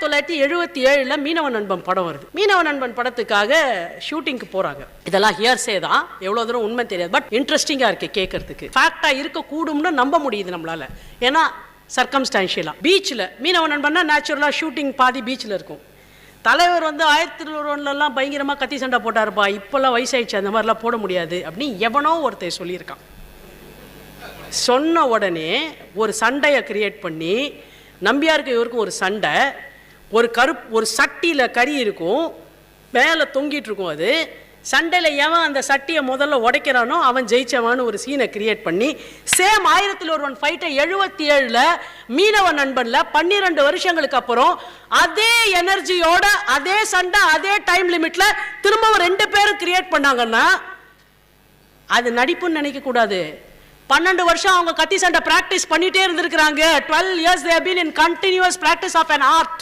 1977 மீனவ நண்பன் படம் வருது. மீனவ நண்பன் படத்துக்காக ஷூட்டிங்க்கு போறாங்க. இதெல்லாம் ஹியர்ஸே தான், எவ்வளவு தூரம் உண்மை தெரியாது, பட் இன்ட்ரெஸ்டிங்கா இருக்கு கேட்கறதுக்கு. ஃபேக்டா இருக்க கூடும்னு நம்ப முடியுது நம்மளால. ஏன்னா சர்க்கம்ஸ்டான்ஷியலா பீச்சில் மீனவ நண்பன்னா நேச்சுரலா ஷூட்டிங் பாதி பீச்சில் இருக்கும். தலைவர் 1901 பயங்கரமாக கத்தி சண்டை போட்டாருப்பா, இப்போல்லாம் வயசாயிடுச்சு, அந்த மாதிரிலாம் போட முடியாது அப்படின்னு எவனோ ஒருத்தர் சொல்லியிருக்கான். சொன்ன உடனே ஒரு சண்டையை கிரியேட் பண்ணி, நம்பியாருக்கு இவருக்கும் ஒரு சண்டை, ஒரு சட்டியில் கறி இருக்கும், மேலே தொங்கிட்டு இருக்கும். அது சண்டையில் எவன் அந்த சட்டியை முதல்ல உடைக்கிறானோ அவன் ஜெயிச்சவான்னு ஒரு சீனை கிரியேட் பண்ணி, சேம் 1001 ஃபைட்டை 77 மீனவ நண்பன்ல 12 வருஷங்களுக்கு அப்புறம் அதே எனர்ஜியோட அதே சண்டை அதே டைம் லிமிட்ல திரும்பவும் 2 பேரும் கிரியேட் பண்ணாங்கன்னா அது நடிப்புன்னு நினைக்க கூடாது. 12 வருஷம் அவங்க கத்தி சண்டை பிராக்டிஸ் பண்ணிட்டே இருந்திருக்கிறாங்க. 12 years they have been in continuous practice of an art.